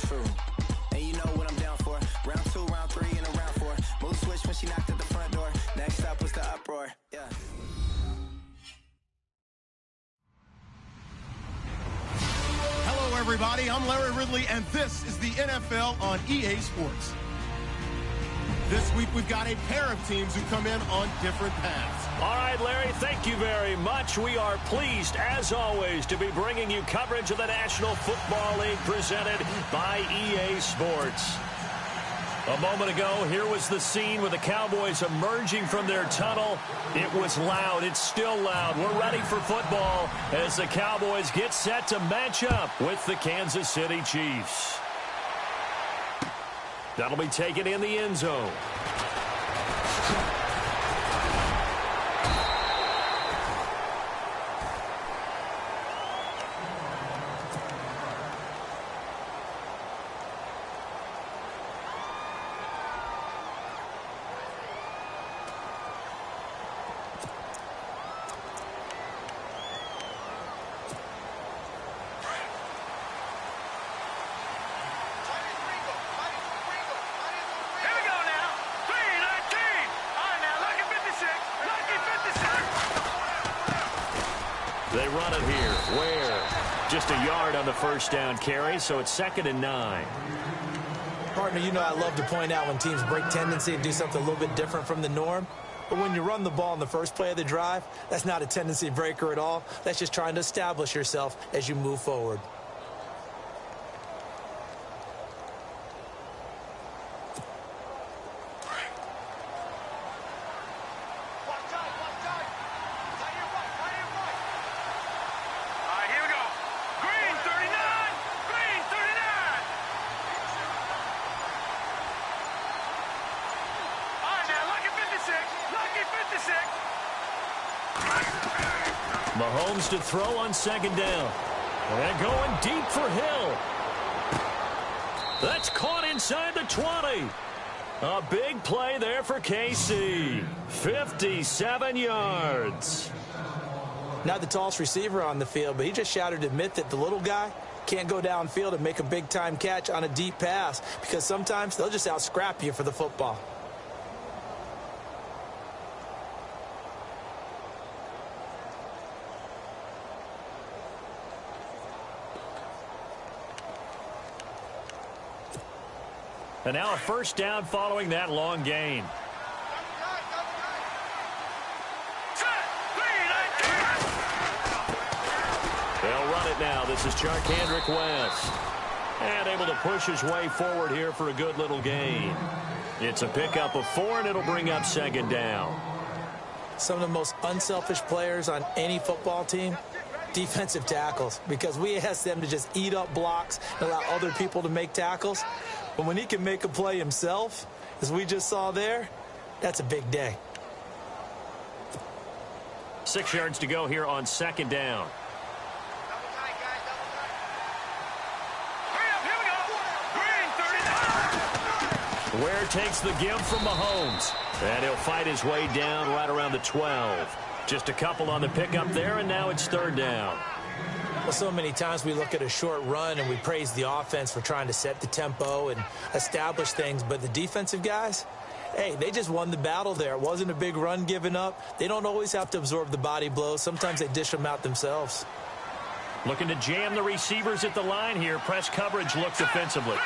true. And you know what I'm down for. Round 2, round 3, and a round 4. Move switch when she knocked at the front door. Next up was the uproar. Yeah. Hello, everybody. I'm Larry Ridley, and this is the NFL on EA Sports. This week, we've got a pair of teams who come in on different paths. All right, Larry, thank you very much. We are pleased, as always, to be bringing you coverage of the National Football League presented by EA Sports. A moment ago, here was the scene with the Cowboys emerging from their tunnel. It was loud. It's still loud. We're ready for football as the Cowboys get set to match up with the Kansas City Chiefs. That'll be taken in the end zone. They run it here. Where? Just a yard on the first down carry, so it's 2nd and 9. Partner, you know I love to point out when teams break tendency and do something a little bit different from the norm. But when you run the ball in the first play of the drive, that's not a tendency breaker at all. That's just trying to establish yourself as you move forward. Mahomes to throw on 2nd down. And going deep for Hill. That's caught inside the 20. A big play there for KC. 57 yards. Not the tallest receiver on the field, but he just shouted to admit that the little guy can't go downfield and make a big-time catch on a deep pass because sometimes they'll just out-scrap you for the football. And now a first down following that long gain. They'll run it now. This is Charkandrick West. And able to push his way forward here for a good little gain. It's a pickup of 4, and it'll bring up 2nd down. Some of the most unselfish players on any football team, defensive tackles, because we ask them to just eat up blocks and allow other people to make tackles. But when he can make a play himself, as we just saw there, that's a big day. 6 yards to go here on 2nd down. Ware takes the give from Mahomes. And he'll fight his way down right around the 12. Just a couple on the pickup there, and now it's 3rd down. Well, so many times we look at a short run and we praise the offense for trying to set the tempo and establish things. But the defensive guys, hey, they just won the battle there. It wasn't a big run given up. They don't always have to absorb the body blows. Sometimes they dish them out themselves. Looking to jam the receivers at the line here. Press coverage looks defensively.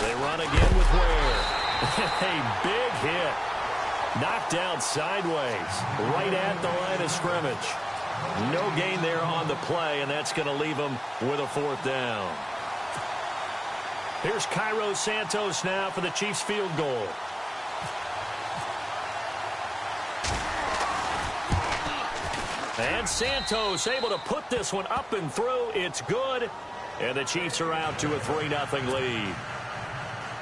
They run again with Ware. A big hit. Knocked down sideways, right at the line of scrimmage. No gain there on the play, and that's going to leave them with a 4th down. Here's Cairo Santos now for the Chiefs field goal. And Santos able to put this one up and through. It's good, and the Chiefs are out to a 3-0 lead.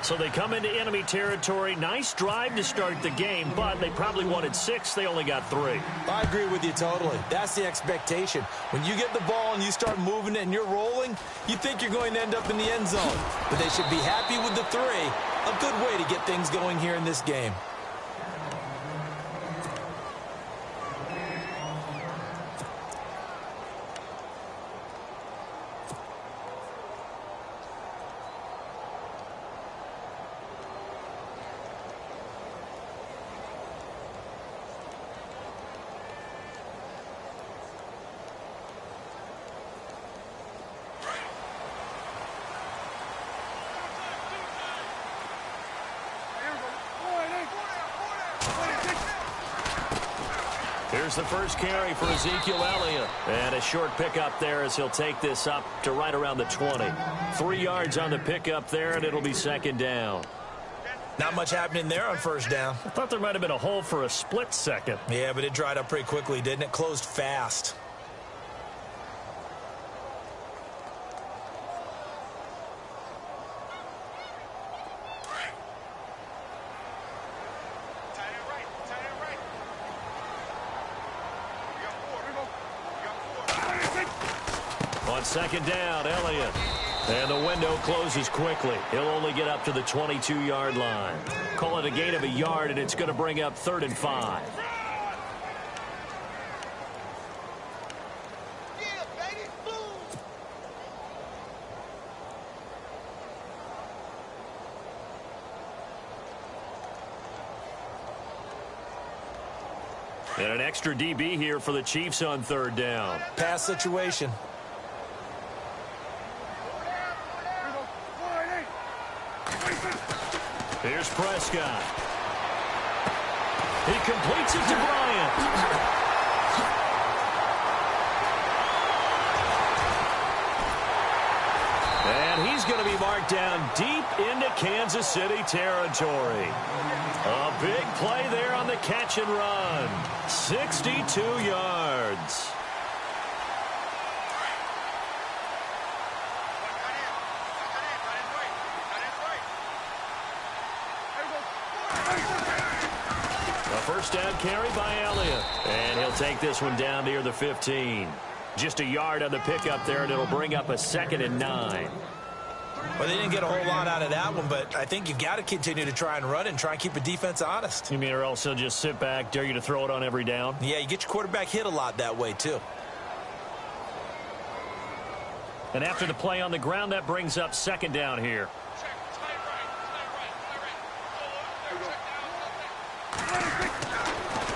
So they come into enemy territory. Nice drive to start the game, but they probably wanted 6. They only got 3. I agree with you totally. That's the expectation. When you get the ball and you start moving it and you're rolling, you think you're going to end up in the end zone. But they should be happy with the 3. A good way to get things going here in this game. Here's the first carry for Ezekiel Elliott. And a short pickup there as he'll take this up to right around the 20. 3 yards on the pickup there, and it'll be second down. Not much happening there on first down. I thought there might have been a hole for a split second. Yeah, but it dried up pretty quickly, didn't it? Closed fast. On second down, Elliott. And the window closes quickly. He'll only get up to the 22-yard line. Call it a gain of a yard, and it's going to bring up 3rd and 5. And an extra DB here for the Chiefs on 3rd down. Pass situation. Here's Prescott. He completes it to Bryant. And he's going to be marked down deep into Kansas City territory. A big play there on the catch and run. 62 yards. First down carry by Elliott. And he'll take this one down near the 15. Just a yard on the pickup there, and it'll bring up a 2nd and 9. Well, they didn't get a whole lot out of that one, but I think you've got to continue to try and run and try and keep the defense honest. You mean, or else he'll just sit back, dare you to throw it on every down? Yeah, you get your quarterback hit a lot that way, too. And after the play on the ground, that brings up 2nd down here.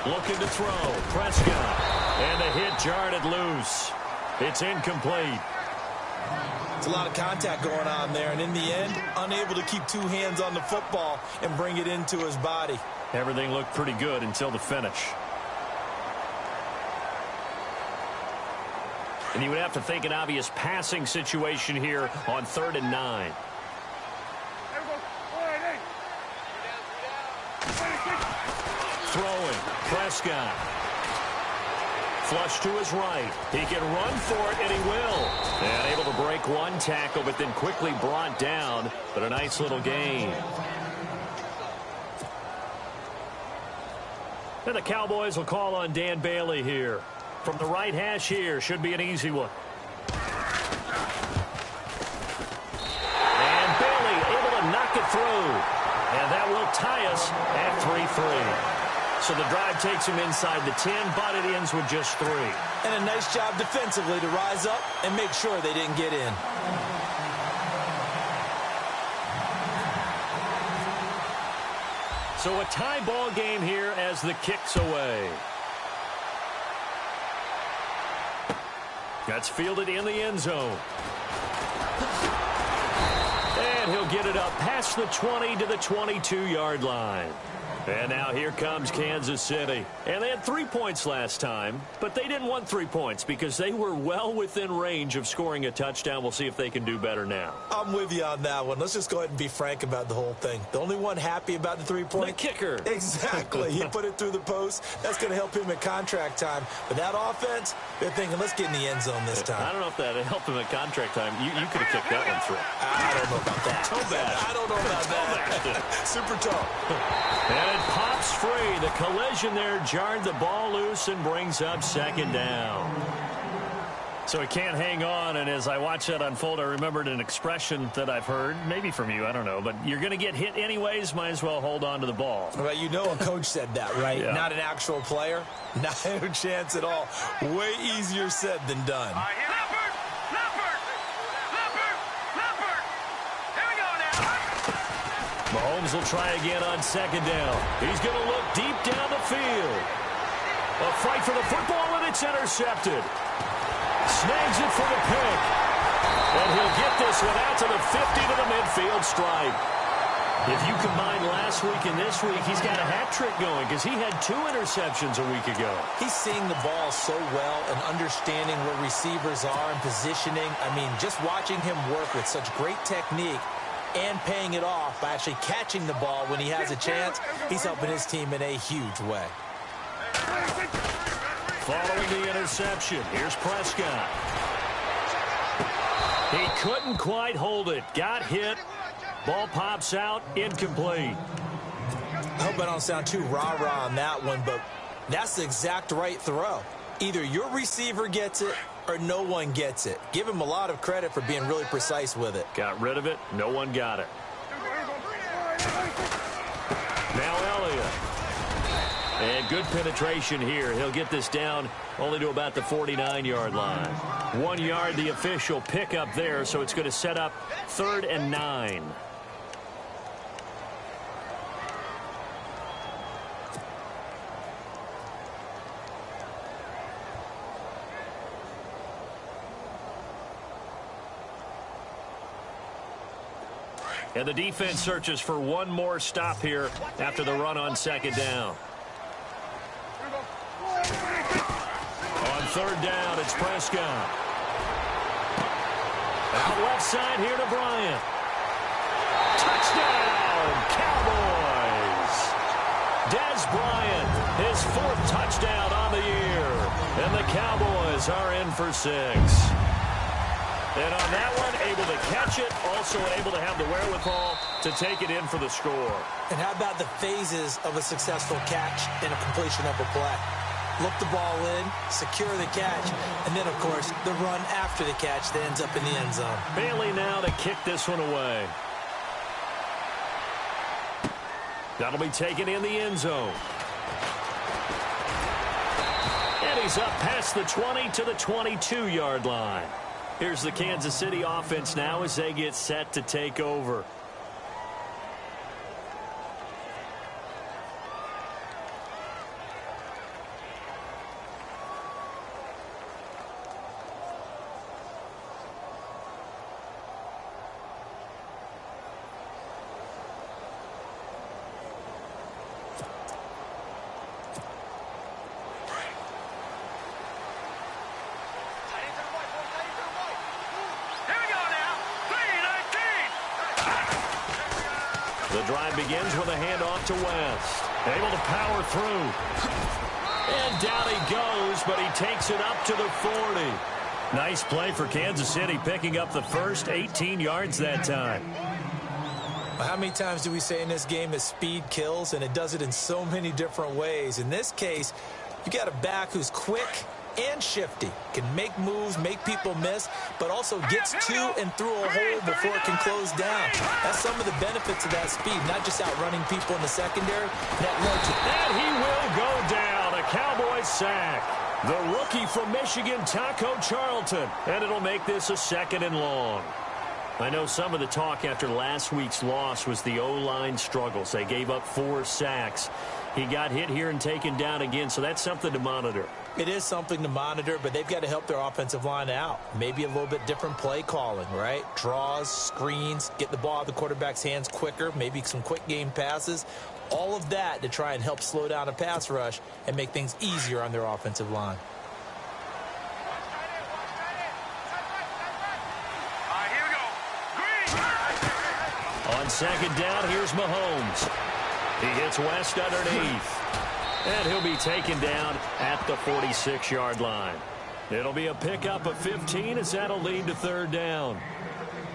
Looking to throw. Prescott. And the hit jarred it loose. It's incomplete. It's a lot of contact going on there, and in the end, unable to keep 2 hands on the football and bring it into his body. Everything looked pretty good until the finish. And you would have to think an obvious passing situation here on 3rd and 9. Throwing. Prescott. Flush to his right. He can run for it, and he will. And able to break one tackle, but then quickly brought down. But a nice little gain. And the Cowboys will call on Dan Bailey here. From the right hash here, should be an easy one. And Bailey able to knock it through. And that will tie us at 3-3. So the drive takes him inside the 10, but it ends with just 3. And a nice job defensively to rise up and make sure they didn't get in. So a tie ball game here as the kick's away. That's fielded in the end zone. And he'll get it up past the 20 to the 22-yard line. And now here comes Kansas City. And they had 3 points last time, but they didn't want 3 points because they were well within range of scoring a touchdown. We'll see if they can do better now. I'm with you on that one. Let's just go ahead and be frank about the whole thing. The only one happy about the 3-point. The kicker. Exactly. He put it through the post. That's going to help him at contract time. But that offense, they're thinking, let's get in the end zone this time. I don't know if that helped him at contract time. You could have kicked that one through. I don't know about that. Toe bash. I don't know about that. Super toe. And it pops free. The collision there jarred the ball loose and brings up 2nd down. So he can't hang on, and as I watch that unfold, I remembered an expression that I've heard, maybe from you, I don't know, but you're going to get hit anyways, might as well hold on to the ball. Well, you know a coach said that, right? Yeah. Not an actual player. Not a chance at all. Way easier said than done. Mahomes will try again on 2nd down. He's going to look deep down the field. A fight for the football, and it's intercepted. Snags it for the pick. And he'll get this one out to the 50 to the midfield stripe. If you combine last week and this week, he's got a hat trick going because he had 2 interceptions a week ago. He's seeing the ball so well and understanding where receivers are and positioning. I mean, just watching him work with such great technique and paying it off by actually catching the ball when he has a chance, he's helping his team in a huge way. Following the interception, here's Prescott. He couldn't quite hold it. Got hit. Ball pops out, incomplete. I hope I don't sound too rah-rah on that one, but that's the exact right throw. Either your receiver gets it or no one gets it. Give him a lot of credit for being really precise with it. Got rid of it. No one got it. Now Elliott. And good penetration here. He'll get this down only to about the 49-yard line. 1 yard, the official pickup there, so it's going to set up 3rd and 9. And the defense searches for one more stop here after the run on 2nd down. On 3rd down, it's Prescott. Out left side here to Bryant. Touchdown, Cowboys! Dez Bryant, his 4th touchdown on the year. And the Cowboys are in for 6. And on that one, able to catch it, also able to have the wherewithal to take it in for the score. And how about the phases of a successful catch and a completion of a play? Look the ball in, secure the catch, and then, of course, the run after the catch that ends up in the end zone. Bailey now to kick this one away. That'll be taken in the end zone. And he's up past the 20 to the 22-yard line. Here's the Kansas City offense now as they get set to take over. The drive begins with a handoff to West. Able to power through. And down he goes, but he takes it up to the 40. Nice play for Kansas City, picking up the first 18 yards that time. How many times do we say in this game that speed kills, and it does it in so many different ways? In this case, you got a back who's quick and shifty, can make moves, make people miss, but also gets to and through a hole before it can close down. That's some of the benefits of that speed, not just outrunning people in the secondary. And he will go down, a Cowboys sack. The rookie from Michigan, Taco Charlton, and it'll make this a 2nd and long. I know some of the talk after last week's loss was the O-line struggles. They gave up 4 sacks. He got hit here and taken down again, so that's something to monitor. It is something to monitor, but they've got to help their offensive line out. Maybe a little bit different play calling, right? Draws, screens, get the ball out of the quarterback's hands quicker, maybe some quick game passes. All of that to try and help slow down a pass rush and make things easier on their offensive line. On 2nd down, here's Mahomes. He hits West underneath. And he'll be taken down at the 46-yard line. It'll be a pickup of 15 as that'll lead to 3rd down.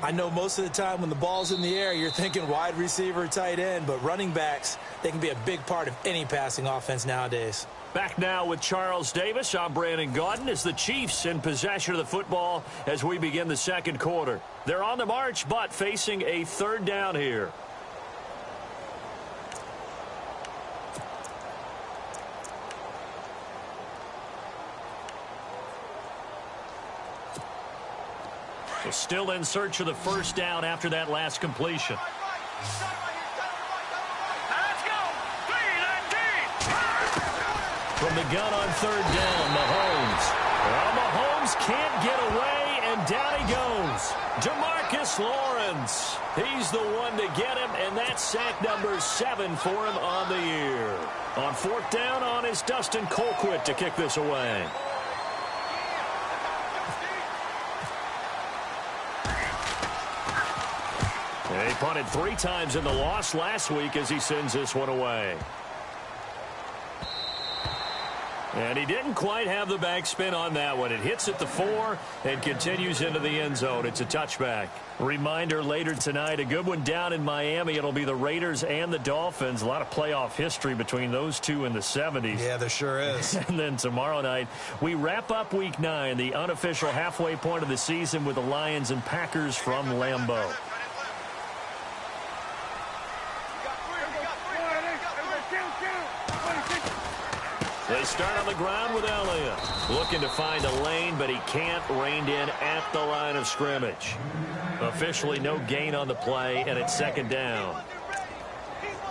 I know most of the time when the ball's in the air, you're thinking wide receiver, tight end, but running backs, they can be a big part of any passing offense nowadays. Back now with Charles Davis. I'm Brandon Gaudin as the Chiefs in possession of the football as we begin the 2nd quarter. They're on the march, but facing a 3rd down here. So still in search of the 1st down after that last completion. From the gun on 3rd down, Mahomes. Well, Mahomes can't get away, And down he goes. DeMarcus Lawrence. He's the one to get him, and that's sack number 7 for him on the year. On 4th down on is Dustin Colquitt to kick this away. He punted 3 times in the loss last week as he sends this one away. And he didn't quite have the backspin on that one. It hits at the 4 and continues into the end zone. It's a touchback. Reminder later tonight, a good one down in Miami. It'll be the Raiders and the Dolphins. A lot of playoff history between those two in the 70s. Yeah, there sure is. And then tomorrow night, we wrap up Week 9, the unofficial halfway point of the season with the Lions and Packers from Lambeau. They start on the ground with Elliott. Looking to find a lane, but he can't. Reined in at the line of scrimmage. Officially no gain on the play, and it's 2nd down.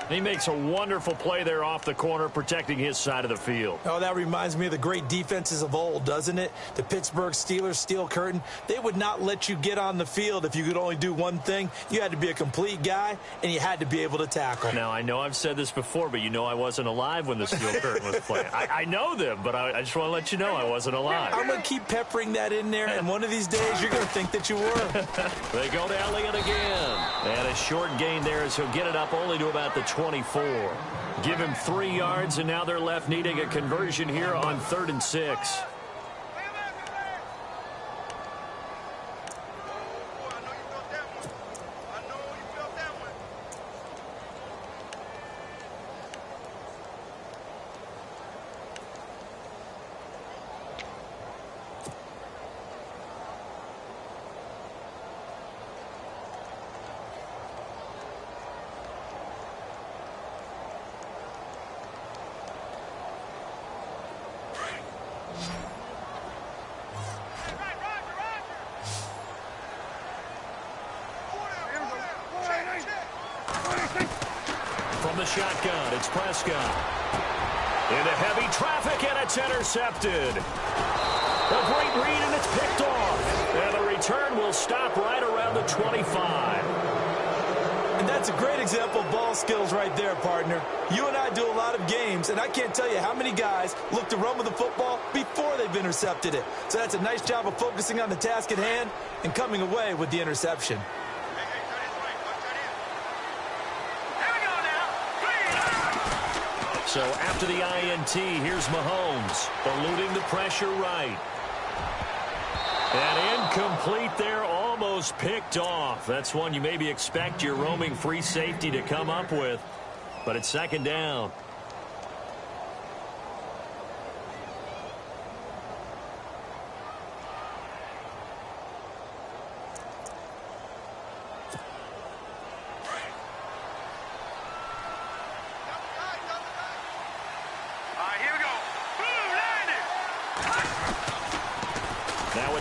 He makes a wonderful play there off the corner, protecting his side of the field. Oh, that reminds me of the great defenses of old, doesn't it? The Pittsburgh Steelers steel curtain. They would not let you get on the field if you could only do one thing. You had to be a complete guy, and you had to be able to tackle. Now, I know I've said this before, but you know I wasn't alive when the steel curtain was playing. I know them, but I just want to let you know I wasn't alive. I'm going to keep peppering that in there, and one of these days you're going to think that you were. They go to Elliott again. And a short gain there as he'll get it up only to about the 24. Give him 3 yards, and now they're left needing a conversion here on 3rd and 6. From the shotgun, it's Prescott. Into heavy traffic, and it's intercepted. A great read, and it's picked off. And the return will stop right around the 25. And that's a great example of ball skills right there, partner. You and I do a lot of games, and I can't tell you how many guys look to run with the football before they've intercepted it. So that's a nice job of focusing on the task at hand and coming away with the interception. So after the INT, here's Mahomes, eluding the pressure right. And incomplete there, almost picked off. That's one you maybe expect your roaming free safety to come up with, but it's 2nd down.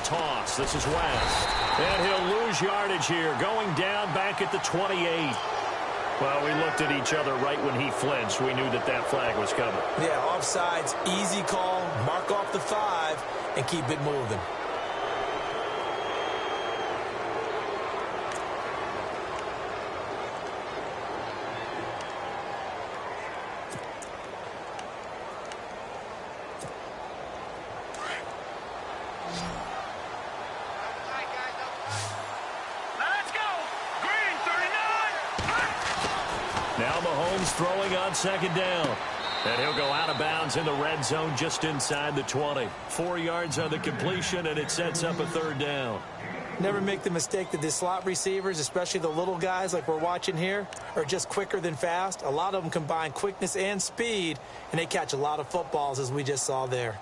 Toss. This is West. And he'll lose yardage here, going down back at the 28. Well, we looked at each other right when he flinched. We knew that that flag was coming. Yeah, offsides, easy call, mark off the 5, and keep it moving. Throwing on 2nd down. And he'll go out of bounds in the red zone just inside the 20. 4 yards on the completion, and it sets up a 3rd down. Never make the mistake that the slot receivers, especially the little guys like we're watching here, are just quicker than fast. A lot of them combine quickness and speed, and they catch a lot of footballs, as we just saw there.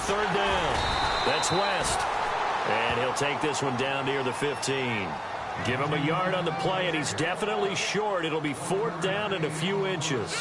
Third down. That's West. And he'll take this one down near the 15. Give him a yard on the play, and he's definitely short. It'll be 4th down and a few inches.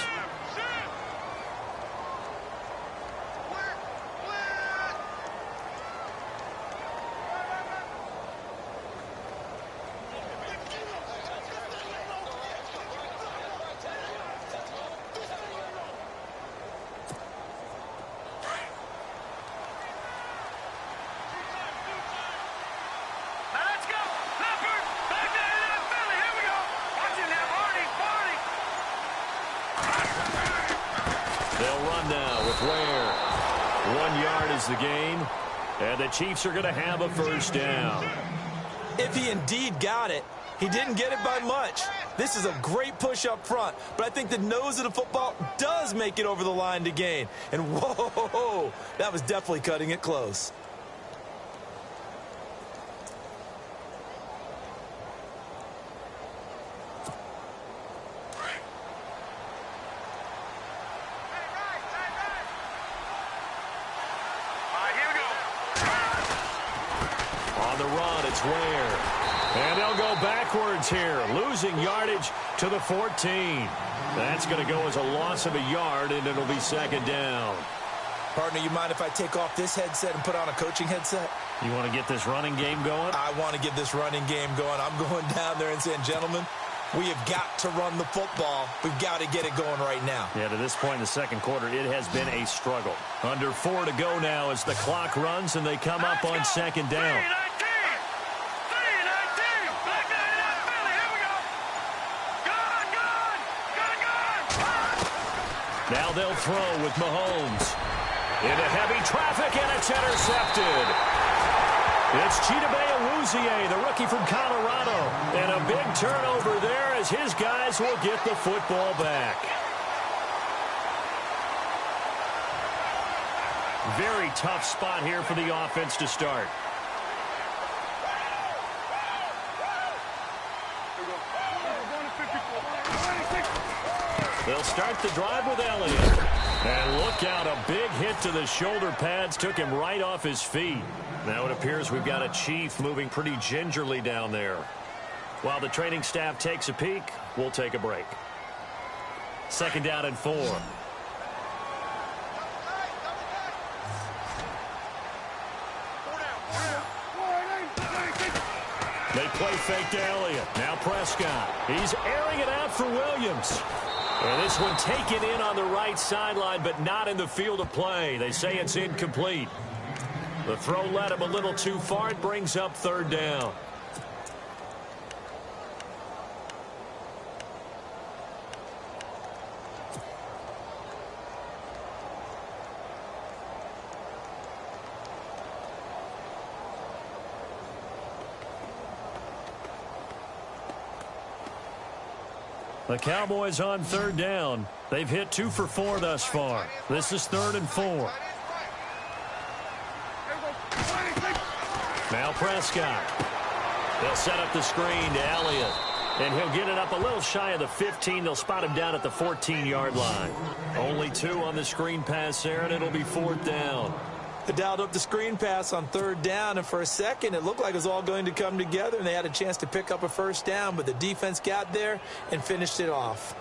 The game, and the Chiefs are going to have a 1st down. If he indeed got it, he didn't get it by much. This is a great push up front, but I think the nose of the football does make it over the line to gain. And whoa, that was definitely cutting it close. And they'll go backwards here, losing yardage to the 14. That's going to go as a loss of a yard, and it'll be 2nd down. Partner, you mind if I take off this headset and put on a coaching headset? You want to get this running game going? I want to get this running game going. I'm going down there and saying, gentlemen, we have got to run the football. We've got to get it going right now. Yeah, to this point in the 2nd quarter, it has been a struggle. Under 4 to go now as the clock runs, and they come up on 2nd down. Now they'll throw with Mahomes. Into heavy traffic, and it's intercepted. It's Chidobe Awuzie, the rookie from Colorado. And a big turnover there as his guys will get the football back. Very tough spot here for the offense to start. They'll start the drive with Elliott. And look out, a big hit to the shoulder pads took him right off his feet. Now it appears we've got a Chief moving pretty gingerly down there. While the training staff takes a peek, we'll take a break. 2nd down and 4. They play fake to Elliott. Now Prescott. He's airing it out for Williams. And this one taken in on the right sideline, but not in the field of play. They say it's incomplete. The throw led him a little too far. It brings up 3rd down. The Cowboys on 3rd down. They've hit 2 for 4 thus far. This is 3rd and 4. Now Prescott. They'll set up the screen to Elliott. And he'll get it up a little shy of the 15. They'll spot him down at the 14-yard line. Only 2 on the screen pass there, and it'll be 4th down. They dialed up the screen pass on 3rd down, and for a second it looked like it was all going to come together, and they had a chance to pick up a 1st down, but the defense got there and finished it off.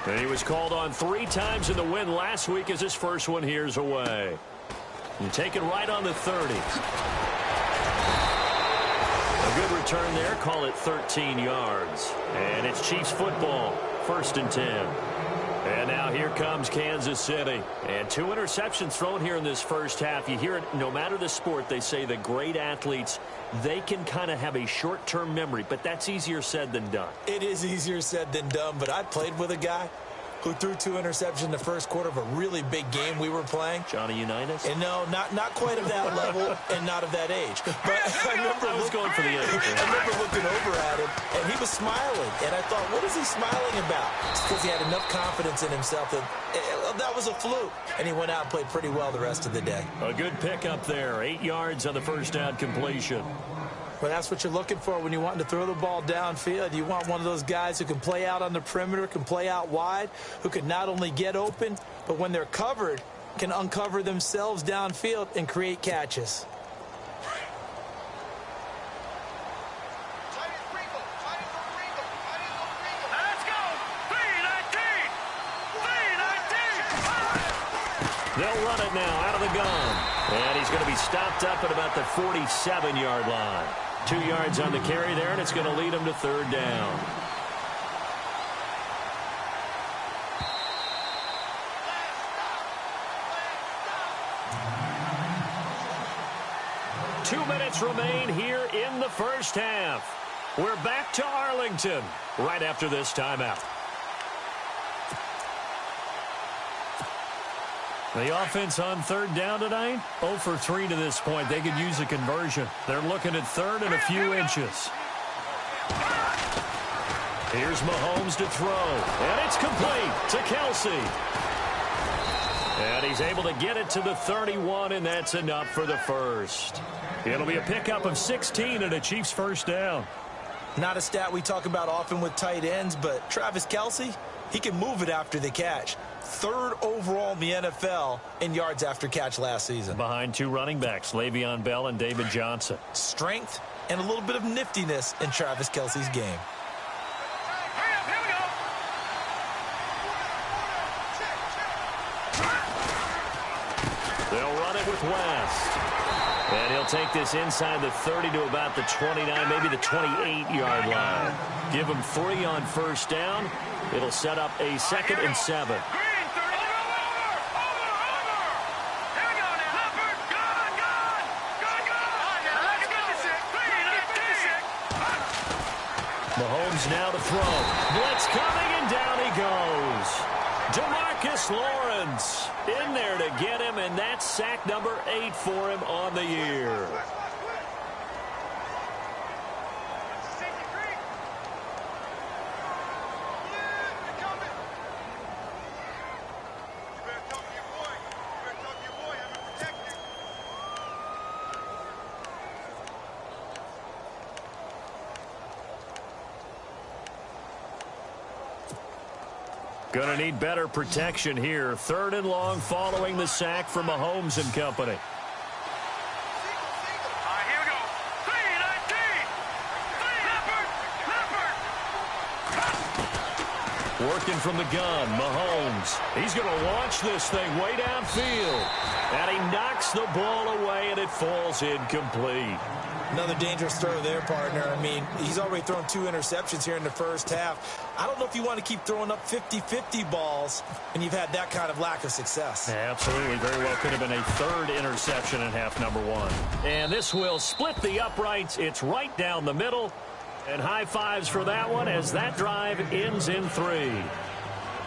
And he was called on 3 times in the win last week as his first one here's away. You take it right on the 30. A good return there. Call it 13 yards. And it's Chiefs football. 1st and 10. And now here comes Kansas City. And 2 interceptions thrown here in this first half. You hear it, no matter the sport, they say the great athletes, they can kind of have a short-term memory, but that's easier said than done. It is easier said than done, but I played with a guy who threw 2 interceptions in the first quarter of a really big game we were playing. Johnny Unitas? And no, not quite of that level and not of that age. But I remember going for the age. I remember looking over at him, and he was smiling. And I thought, what is he smiling about? It's because he had enough confidence in himself that that was a fluke. And he went out and played pretty well the rest of the day. A good pickup there. 8 yards on the first down completion. Well, that's what you're looking for when you want to throw the ball downfield. You want one of those guys who can play out on the perimeter, can play out wide, who can not only get open, but when they're covered, can uncover themselves downfield and create catches. They'll run it now out of the gun. And he's going to be stopped up at about the 47-yard line. 2 yards on the carry there, and it's going to lead him to third down. Two minutes remain here in the first half. We're back to Arlington right after this timeout. The offense on third down tonight, 0 for 3 to this point. They could use a conversion. They're looking at third and a few inches. Here's Mahomes to throw, and it's complete to Kelsey. And he's able to get it to the 31, and that's enough for the first. It'll be a pickup of 16 and a Chiefs first down. Not a stat we talk about often with tight ends, but Travis Kelsey, he can move it after the catch. 3rd overall in the NFL in yards after catch last season. Behind 2 running backs, Le'Veon Bell and David Johnson. Strength and a little bit of niftiness in Travis Kelsey's game. They'll run it with West. And he'll take this inside the 30 to about the 29, maybe the 28-yard line. Give him 3 on first down. It'll set up a 2nd and 7. Mahomes now to throw. Blitz coming, and down he goes. DeMarcus Lawrence in there to get him, and that's sack number 8 for him on the year. Going to need better protection here. 3rd and long following the sack from Mahomes and company. Here we go. 3-19. Working from the gun, Mahomes. He's going to launch this thing way downfield. And he knocks the ball away, and it falls incomplete. Another dangerous throw there, partner. I mean, he's already thrown 2 interceptions here in the first half. I don't know if you want to keep throwing up 50-50 balls, and you've had that kind of lack of success. Absolutely. Very well could have been a 3rd interception in half number 1. And this will split the uprights. It's right down the middle. And high fives for that one as that drive ends in 3.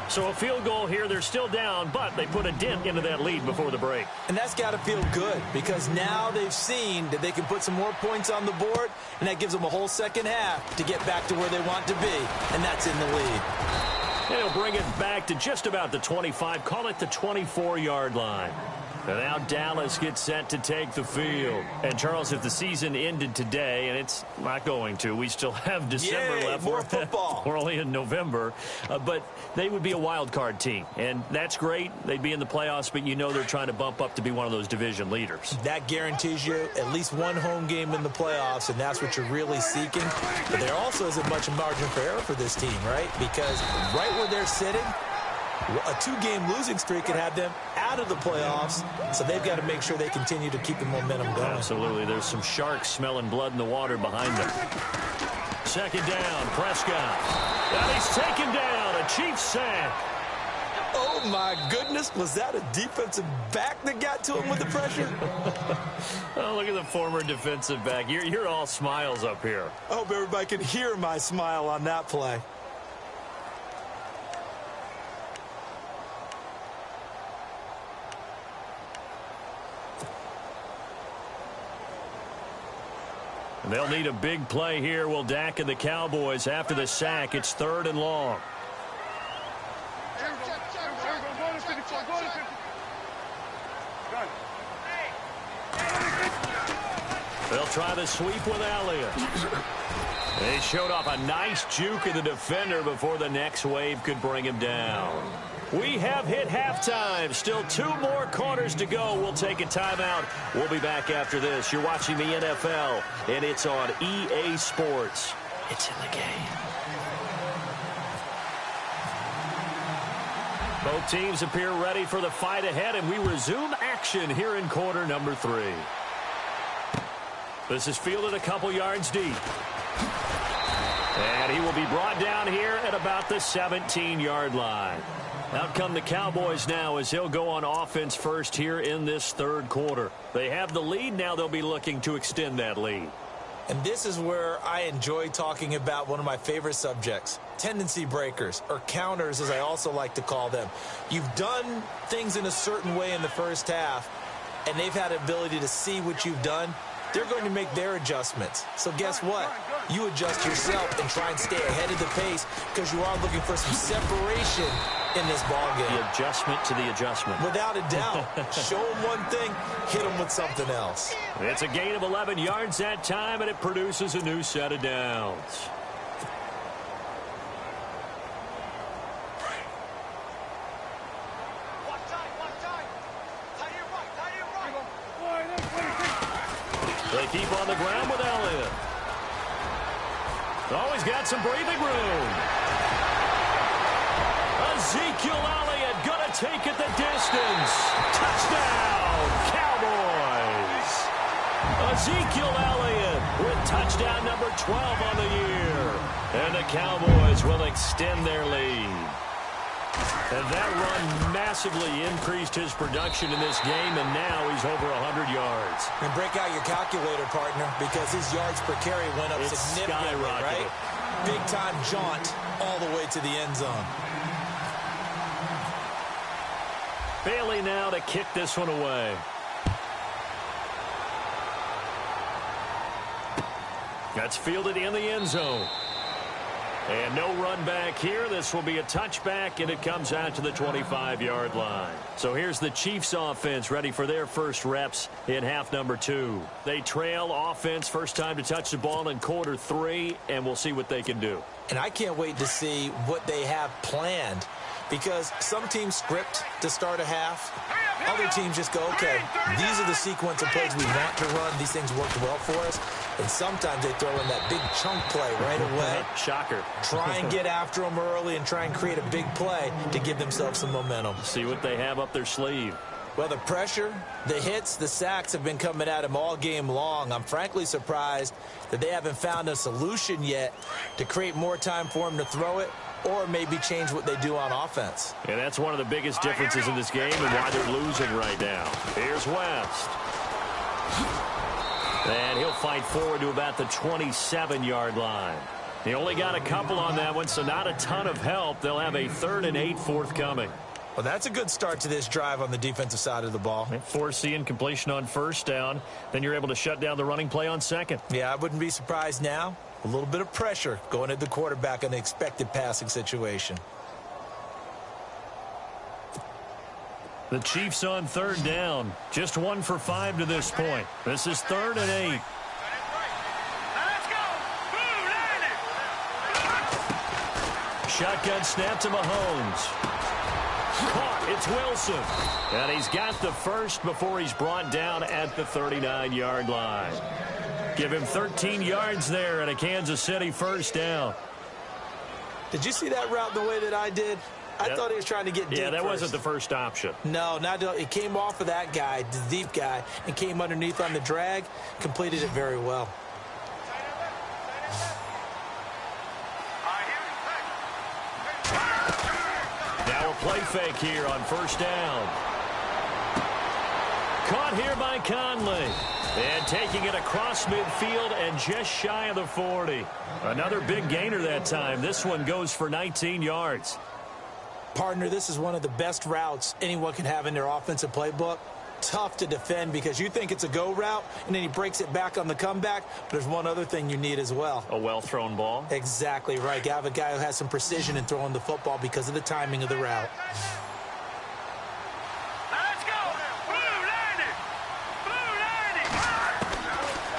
So a field goal here. They're still down, but they put a dent into that lead before the break. And that's got to feel good because now they've seen that they can put some more points on the board, and that gives them a whole second half to get back to where they want to be, and that's in the lead. And he'll bring it back to just about the 25, call it the 24-yard line. And now Dallas gets set to take the field. And, Charles, if the season ended today, and it's not going to, we still have December left. More football. We're only in November. But they would be a wild card team. And that's great. They'd be in the playoffs, but you know they're trying to bump up to be one of those division leaders. That guarantees you at least one home game in the playoffs, and that's what you're really seeking. But there also isn't much margin for error for this team, right? Because right where they're sitting, a 2-game losing streak could have them out of the playoffs, so they've got to make sure they continue to keep the momentum going. Absolutely. There's some sharks smelling blood in the water behind them. 2nd down, Prescott. And he's taken down, a Chiefs sack. Oh, my goodness. Was that a defensive back that got to him with the pressure? Oh, look at the former defensive back. You're all smiles up here. I hope everybody can hear my smile on that play. They'll need a big play here. Will Dak and the Cowboys after the sack. It's 3rd and long. They'll try the sweep with Elliott. They showed off a nice juke of the defender before the next wave could bring him down. We have hit halftime. Still 2 more quarters to go. We'll take a timeout. We'll be back after this. You're watching the NFL, and it's on EA Sports. It's in the game. Both teams appear ready for the fight ahead, and we resume action here in quarter number 3. This is fielded a couple yards deep. And he will be brought down here at about the 17-yard line. Out come the Cowboys now as he'll go on offense first here in this third quarter. They have the lead. Now they'll be looking to extend that lead. And this is where I enjoy talking about one of my favorite subjects, tendency breakers, or counters as I also like to call them. You've done things in a certain way in the first half, and they've had the ability to see what you've done. They're going to make their adjustments. So guess what? You adjust yourself and try and stay ahead of the pace because you are looking for some separation in this ballgame. The adjustment to the adjustment. Without a doubt. Show them one thing, hit them with something else. It's a gain of 11 yards that time, and it produces a new set of downs. They keep on the ground with Elliott. Always got some breathing room. Ezekiel Elliott going to take it the distance. Touchdown, Cowboys. Ezekiel Elliott with touchdown number 12 on the year. And the Cowboys will extend their lead. And that run massively increased his production in this game, and now he's over 100 yards. And break out your calculator, partner, because his yards per carry went up significantly, right? Big-time jaunt all the way to the end zone. Bailey now to kick this one away. That's fielded in the end zone. And no run back here. This will be a touchback, and it comes out to the 25-yard line. So here's the Chiefs offense ready for their first reps in half number 2. They trail offense first time to touch the ball in quarter 3, and we'll see what they can do. And I can't wait to see what they have planned, because some teams script to start a half. Other teams just go, okay, these are the sequence of plays we want to run. These things worked well for us. And sometimes they throw in that big chunk play right away. Shocker. Try and get after them early and try and create a big play to give themselves some momentum. See what they have up their sleeve. Well, the pressure, the hits, the sacks have been coming at him all game long. I'm frankly surprised that they haven't found a solution yet to create more time for him to throw it, or maybe change what they do on offense. And that's one of the biggest differences in this game and why they're losing right now. Here's West. And he'll fight forward to about the 27-yard line. He only got a couple on that one, so not a ton of help. They'll have a 3rd and 8 forthcoming. Well, that's a good start to this drive on the defensive side of the ball. Foreseeing completion on first down. Then you're able to shut down the running play on second. Yeah, I wouldn't be surprised now. A little bit of pressure going at the quarterback in the expected passing situation. The Chiefs on 3rd down. Just 1 for 5 to this point. This is 3rd and 8. Shotgun snap to Mahomes. Caught. It's Wilson. And he's got the first before he's brought down at the 39-yard line. Give him 13 yards there and a Kansas City first down. Did you see that route the way that I did? I thought he was trying to get deep. Yeah, that first. wasn't the first option. No, it came off of that guy, the deep guy, and came underneath on the drag. Completed it very well. Now a play fake here on first down. Caught here by Conley. And taking it across midfield and just shy of the 40. Another big gainer that time. This one goes for 19 yards. Partner, this is one of the best routes anyone can have in their offensive playbook. Tough to defend because you think it's a go route, and then he breaks it back on the comeback. But there's one other thing you need as well. A well-thrown ball. Exactly right. You have a guy who has some precision in throwing the football because of the timing of the route.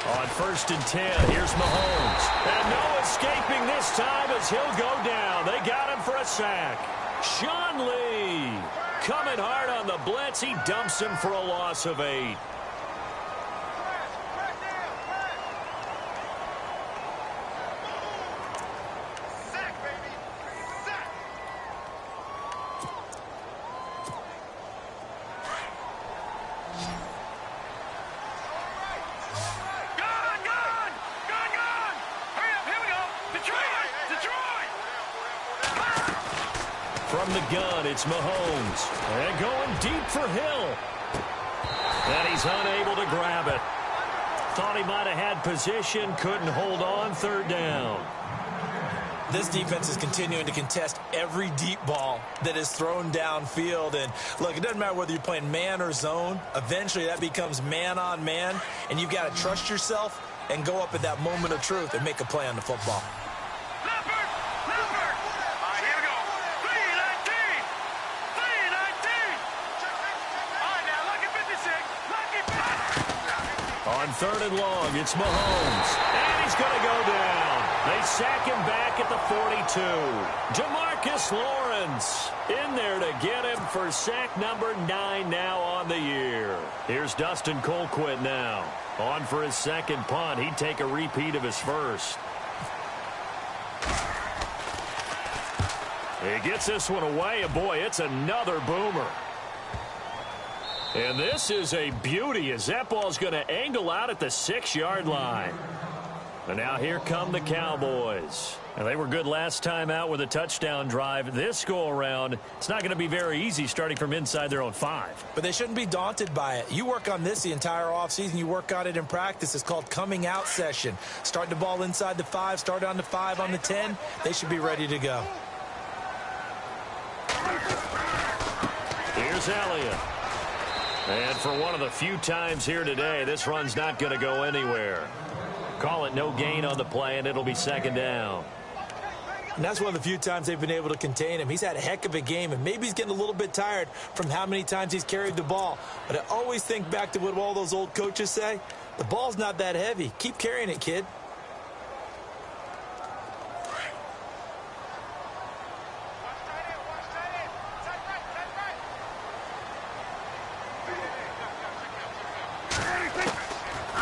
On 1st and 10, here's Mahomes. And no escaping this time as he'll go down. They got him for a sack. Sean Lee coming hard on the blitz. He dumps him for a loss of 8. From the gun, it's Mahomes. And going deep for Hill. And he's unable to grab it. Thought he might have had position, couldn't hold on, 3rd down. This defense is continuing to contest every deep ball that is thrown downfield. And, look, it doesn't matter whether you're playing man or zone. Eventually, that becomes man on man. And you've got to trust yourself and go up at that moment of truth and make a play on the football. On 3rd and long, it's Mahomes. And he's going to go down. They sack him back at the 42. Jamarcus Lawrence in there to get him for sack number 9 now on the year. Here's Dustin Colquitt now. On for his 2nd punt. He'd take a repeat of his 1st. He gets this one away, and boy, it's another boomer. And this is a beauty as that ball's going to angle out at the 6-yard line. And now here come the Cowboys. And they were good last time out with a touchdown drive. This go-around, it's not going to be very easy starting from inside their own 5. But they shouldn't be daunted by it. You work on this the entire offseason. You work on it in practice. It's called coming out session. Start the ball inside the 5, start on the 5, on the 10. They should be ready to go. Here's Elliott. And for one of the few times here today, this run's not going to go anywhere. Call it no gain on the play, and it'll be 2nd down. And that's one of the few times they've been able to contain him. He's had a heck of a game, and maybe he's getting a little bit tired from how many times he's carried the ball. But I always think back to what all those old coaches say. The ball's not that heavy. Keep carrying it, kid.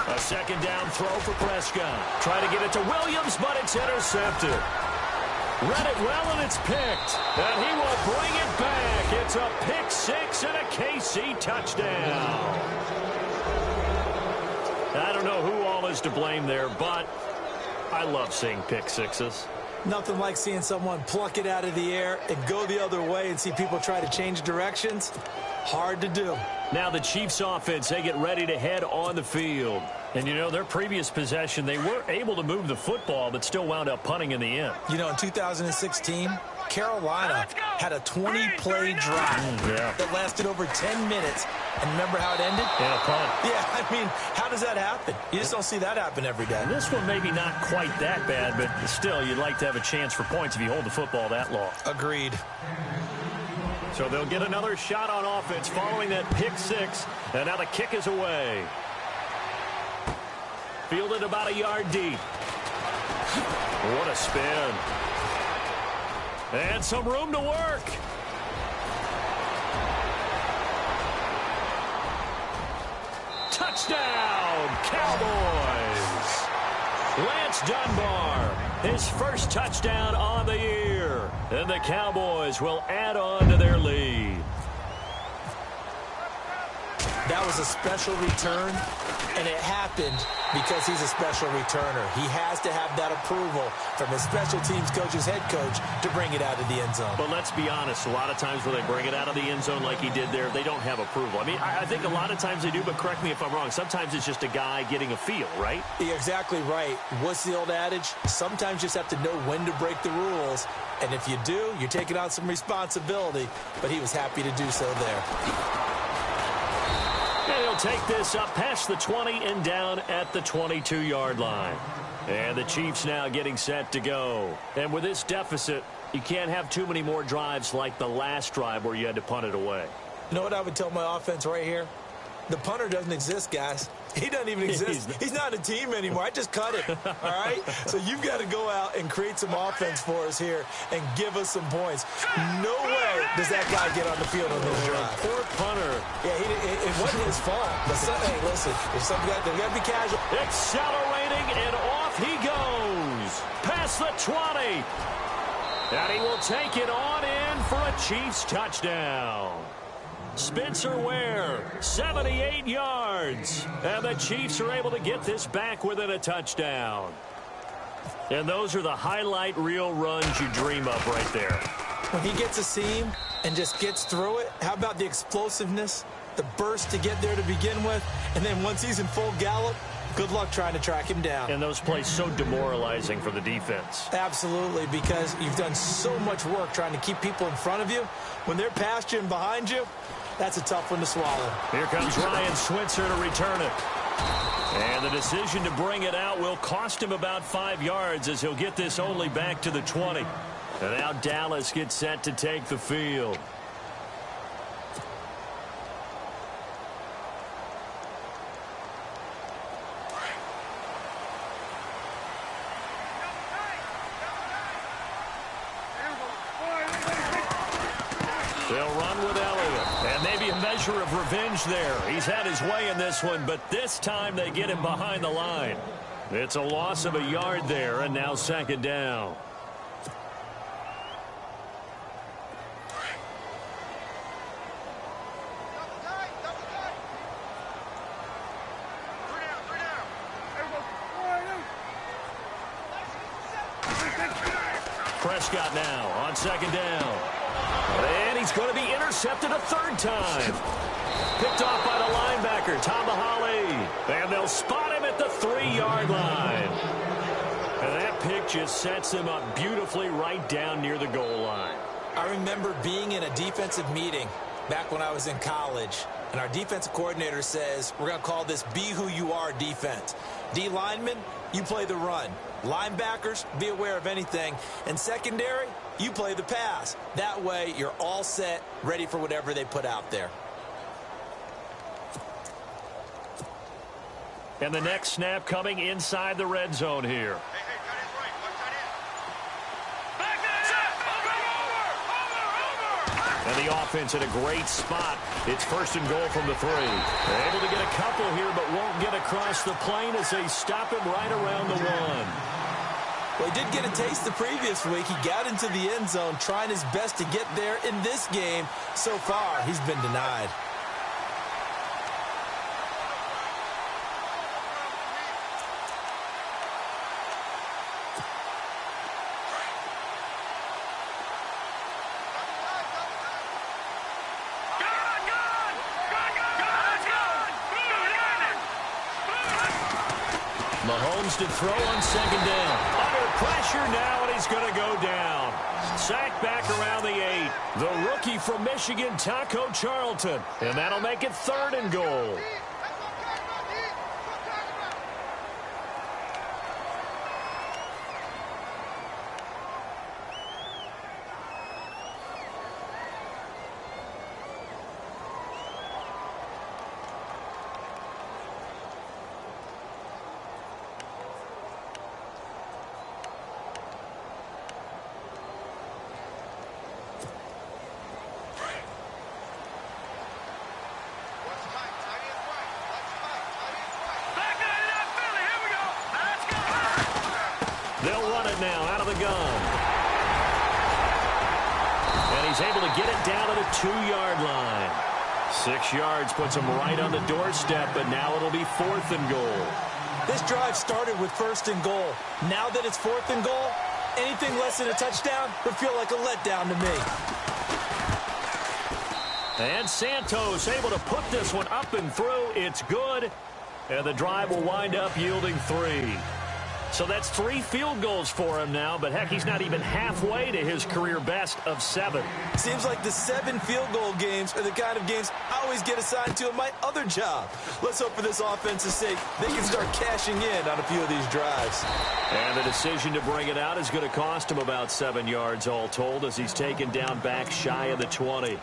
A 2nd down throw for Prescott. Try to get it to Williams, but it's intercepted. Read it well, and it's picked. And he will bring it back. It's a pick 6 and a KC touchdown. I don't know who all is to blame there, but I love seeing pick 6s. Nothing like seeing someone pluck it out of the air and go the other way and see people try to change directions. Hard to do. Now the Chiefs offense, they get ready to head on the field. And, you know, their previous possession, they were able to move the football, but still wound up punting in the end. You know, in 2016, Carolina had a 20-play drive that lasted over 10 minutes. And remember how it ended? Yeah, a punt. Yeah, I mean, how does that happen? You just don't see that happen every day. And this one maybe not quite that bad, but still, you'd like to have a chance for points if you hold the football that long. Agreed. So they'll get another shot on offense following that pick 6. And now the kick is away. Fielded about a yard deep. What a spin. And some room to work. Touchdown, Cowboys. Lance Dunbar, his first touchdown on the year. And the Cowboys will add on to their lead. That was a special return, and it happened because he's a special returner. He has to have that approval from his special teams coach's head coach to bring it out of the end zone. But let's be honest, a lot of times when they bring it out of the end zone like he did there, they don't have approval. I mean, I think a lot of times they do, but correct me if I'm wrong. Sometimes it's just a guy getting a feel, right? You're exactly right. What's the old adage? Sometimes you just have to know when to break the rules, and if you do, you're taking on some responsibility, but he was happy to do so there. And he'll take this up past the 20 and down at the 22-yard line. And the Chiefs now getting set to go. And with this deficit, you can't have too many more drives like the last drive where you had to punt it away. You know what I would tell my offense right here? The punter doesn't exist, guys. He doesn't even exist. He's not a team anymore. I just cut it, all right? So you've got to go out and create some offense for us here and give us some points. No way does that guy get on the field on this drive. Poor punter. Yeah, it wasn't his fault. But hey, listen, if something got to be casual. Accelerating, and off he goes. Past the 20. And he will take it on in for a Chiefs touchdown. Spencer Ware, 78 yards. And the Chiefs are able to get this back within a touchdown. And those are the highlight reel runs you dream of right there. When he gets a seam and just gets through it, how about the explosiveness, the burst to get there to begin with, and then once he's in full gallop, good luck trying to track him down. And those plays so demoralizing for the defense. Absolutely, because you've done so much work trying to keep people in front of you. When they're past you and behind you, that's a tough one to swallow. Here comes Ryan Switzer to return it. And the decision to bring it out will cost him about 5 yards as he'll get this only back to the 20. And now Dallas gets set to take the field. They'll run with Elliott. And maybe a measure of revenge there. He's had his way in this one, but this time they get him behind the line. It's a loss of a yard there, and now second down. Prescott now on second down. And he's going to be intercepted a third time. Picked off by the linebacker, Tamahali. And they'll spot him at the 3-yard line. And that pick just sets him up beautifully right down near the goal line. I remember being in a defensive meeting back when I was in college, and our defensive coordinator says, we're going to call this Be Who You Are defense. D linemen, you play the run. Linebackers, be aware of anything. And secondary, you play the pass. That way, you're all set, ready for whatever they put out there. And the next snap coming inside the red zone here. And the offense in a great spot. It's first and goal from the 3. They're able to get a couple here, but won't get across the plane as they stop him right around the 1. Well, he did get a taste the previous week. He got into the end zone, trying his best to get there in this game. So far, he's been denied. Mahomes to throw on second down. Under pressure now, and he's going to go down. Sacked back around the 8. The rookie from Michigan, Taco Charlton. And that'll make it third and goal. They'll run it now out of the gun. And he's able to get it down to the 2-yard line. 6 yards puts him right on the doorstep, but now it'll be 4th and goal. This drive started with 1st and goal. Now that it's 4th and goal, anything less than a touchdown would feel like a letdown to me. And Santos able to put this one up and through. It's good. And the drive will wind up yielding 3. So that's 3 field goals for him now, but heck, he's not even halfway to his career best of 7. Seems like the 7 field goal games are the kind of games I always get assigned to in my other job. Let's hope for this offense's sake they can start cashing in on a few of these drives. And the decision to bring it out is going to cost him about 7 yards all told as he's taken down back shy of the 20.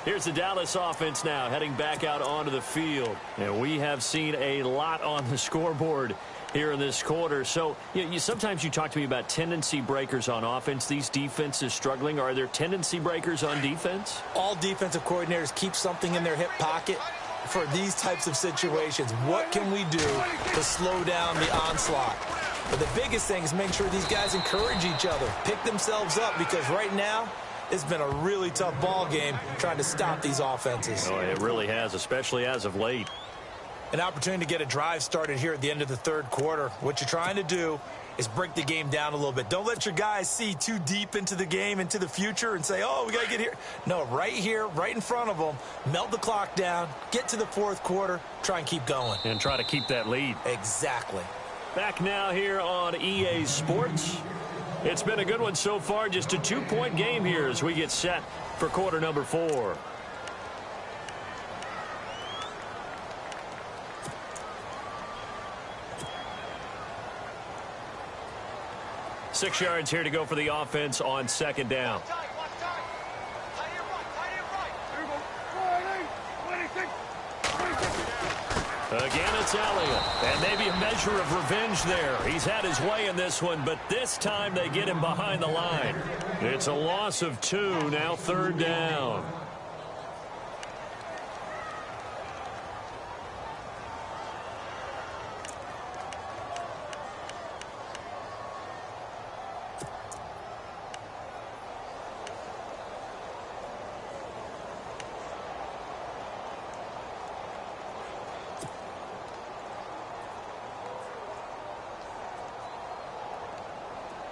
Here's the Dallas offense now heading back out onto the field. And we have seen a lot on the scoreboard here in this quarter. So sometimes you talk to me about tendency breakers on offense. These defenses struggling. Are there tendency breakers on defense? All defensive coordinators keep something in their hip pocket for these types of situations. What can we do to slow down the onslaught? But the biggest thing is make sure these guys encourage each other, pick themselves up, because right now it's been a really tough ball game trying to stop these offenses. Oh, it really has, especially as of late. An opportunity to get a drive started here at the end of the third quarter. What you're trying to do is break the game down a little bit. Don't let your guys see too deep into the game, into the future, and say, oh, we got to get here. No, right here, right in front of them, melt the clock down, get to the fourth quarter, try and keep going. And try to keep that lead. Exactly. Back now here on EA Sports. It's been a good one so far. Just a 2-point game here as we get set for quarter number 4. Six yards here to go for the offense on second down. Again, it's Elliott. And maybe a measure of revenge there. He's had his way in this one, but this time they get him behind the line. It's a loss of 2, now third down.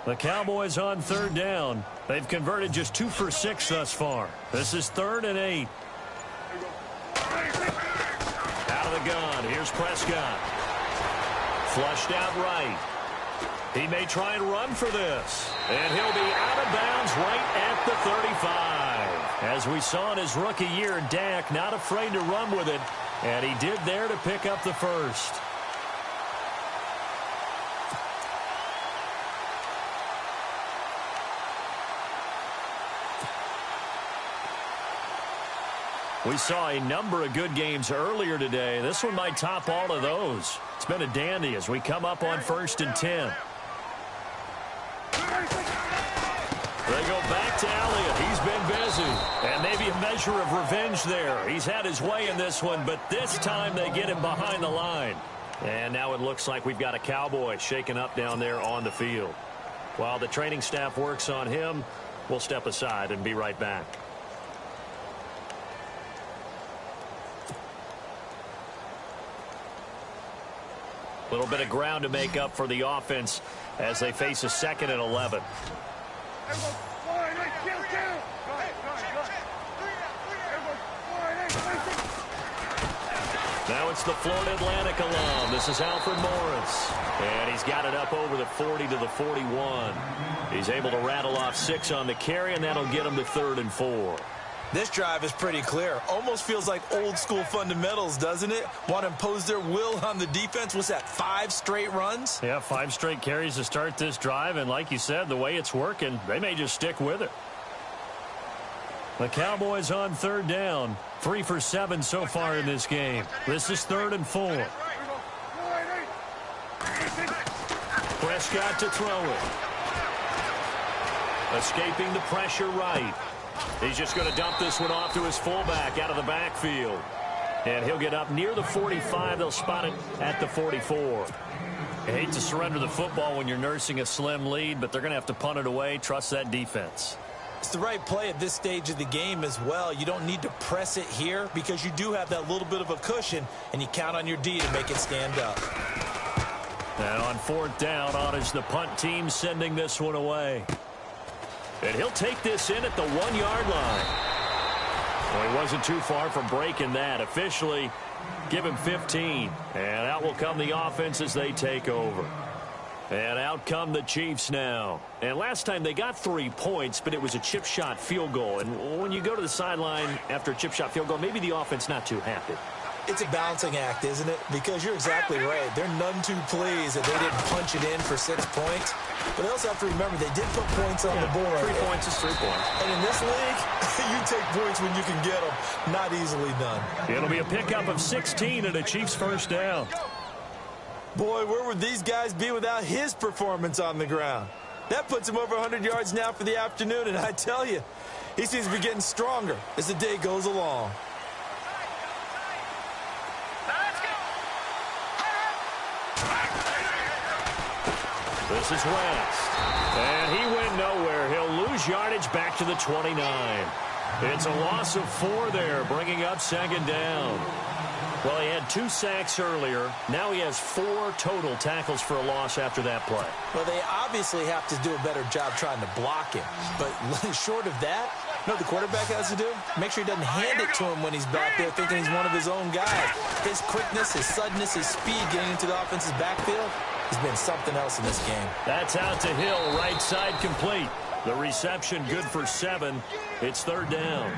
The Cowboys on third down. They've converted just 2 for 6 thus far. This is 3rd and 8. Out of the gun. Here's Prescott. Flushed out right. He may try and run for this. And he'll be out of bounds right at the 35. As we saw in his rookie year, Dak not afraid to run with it. And he did there to pick up the first. We saw a number of good games earlier today. This one might top all of those. It's been a dandy as we come up on 1st and 10. They go back to Elliott. He's been busy. And maybe a measure of revenge there. He's had his way in this one, but this time they get him behind the line. And now it looks like we've got a Cowboy shaken up down there on the field. While the training staff works on him, we'll step aside and be right back. A little bit of ground to make up for the offense as they face a 2nd and 11. Now it's the Florida Atlantic alum. This is Alfred Morris. And he's got it up over the 40 to the 41. He's able to rattle off 6 on the carry, and that'll get him to 3rd and 4. This drive is pretty clear. Almost feels like old school fundamentals, doesn't it? Want to impose their will on the defense. What's that, 5 straight runs? Yeah, 5 straight carries to start this drive. And like you said, the way it's working, they may just stick with it. The Cowboys on third down. 3 for 7 so far in this game. This is 3rd and 4. Prescott to throw it. Escaping the pressure right. He's just going to dump this one off to his fullback out of the backfield. And he'll get up near the 45. They'll spot it at the 44. I hate to surrender the football when you're nursing a slim lead, but they're going to have to punt it away. Trust that defense. It's the right play at this stage of the game as well. You don't need to press it here because you do have that little bit of a cushion, and you count on your D to make it stand up. And on 4th down, on is the punt team sending this one away. And he'll take this in at the 1-yard line. Well, he wasn't too far from breaking that. Officially, give him 15. And out will come the offense as they take over. And out come the Chiefs now. And last time they got 3 points, but it was a chip shot field goal. And when you go to the sideline after a chip shot field goal, maybe the offense not too happy. It's a balancing act, isn't it? Because you're exactly right. They're none too pleased that they didn't punch it in for 6 points. But they also have to remember they did put points on the board. 3 points is 3 points. And in this league, you take points when you can get them. Not easily done. It'll be a pickup of 16 and a Chiefs first down. Boy, where would these guys be without his performance on the ground? That puts him over 100 yards now for the afternoon, and I tell you, he seems to be getting stronger as the day goes along. This is West. And he went nowhere. He'll lose yardage back to the 29. It's a loss of 4 there, bringing up second down. Well, he had 2 sacks earlier. Now he has 4 total tackles for a loss after that play. Well, they obviously have to do a better job trying to block him. But short of that, you know what the quarterback has to do? Make sure he doesn't hand it to him when he's back there thinking he's one of his own guys. His quickness, his suddenness, his speed getting into the offense's backfield has been something else in this game. That's out to Hill, right side complete. The reception good for 7. It's third down.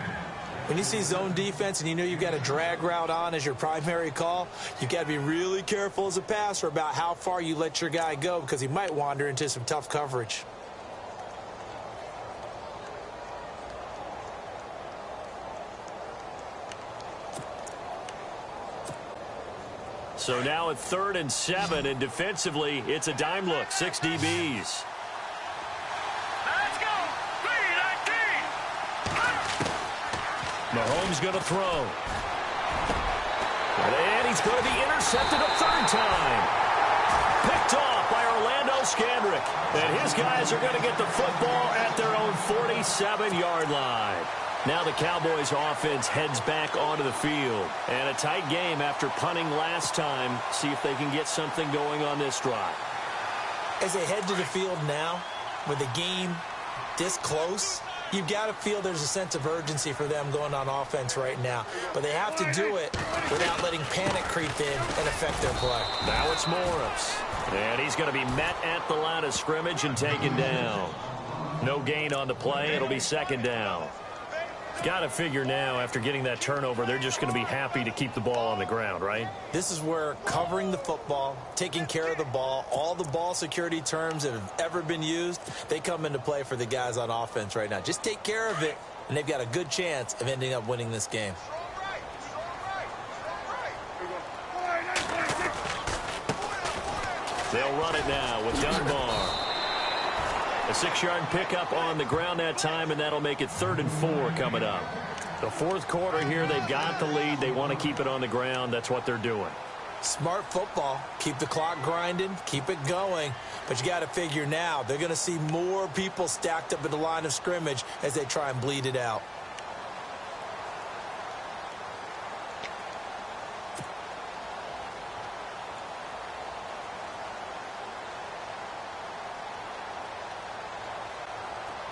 When you see zone defense and you know you've got a drag route on as your primary call, you've got to be really careful as a passer about how far you let your guy go because he might wander into some tough coverage. So now at 3rd and 7, and defensively, it's a dime look. 6 DBs. Mahomes going to throw. And he's going to be intercepted a 3rd time. Picked off by Orlando Scandrick. And his guys are going to get the football at their own 47-yard line. Now the Cowboys offense heads back onto the field. And a tight game after punting last time. See if they can get something going on this drive. As they head to the field now, with the game this close, you've got to feel there's a sense of urgency for them going on offense right now. But they have to do it without letting panic creep in and affect their play. Now it's Morris. And he's going to be met at the line of scrimmage and taken down. No gain on the play. It'll be second down. Got to figure now, after getting that turnover, they're just going to be happy to keep the ball on the ground, right? This is where covering the football, taking care of the ball, all the ball security terms that have ever been used, they come into play for the guys on offense right now. Just take care of it, and they've got a good chance of ending up winning this game. They'll run it now with Dunbar. A 6-yard pickup on the ground that time, and that'll make it 3rd and 4 coming up. The 4th quarter here, they've got the lead. They want to keep it on the ground. That's what they're doing. Smart football. Keep the clock grinding. Keep it going. But you got to figure now, they're going to see more people stacked up at the line of scrimmage as they try and bleed it out.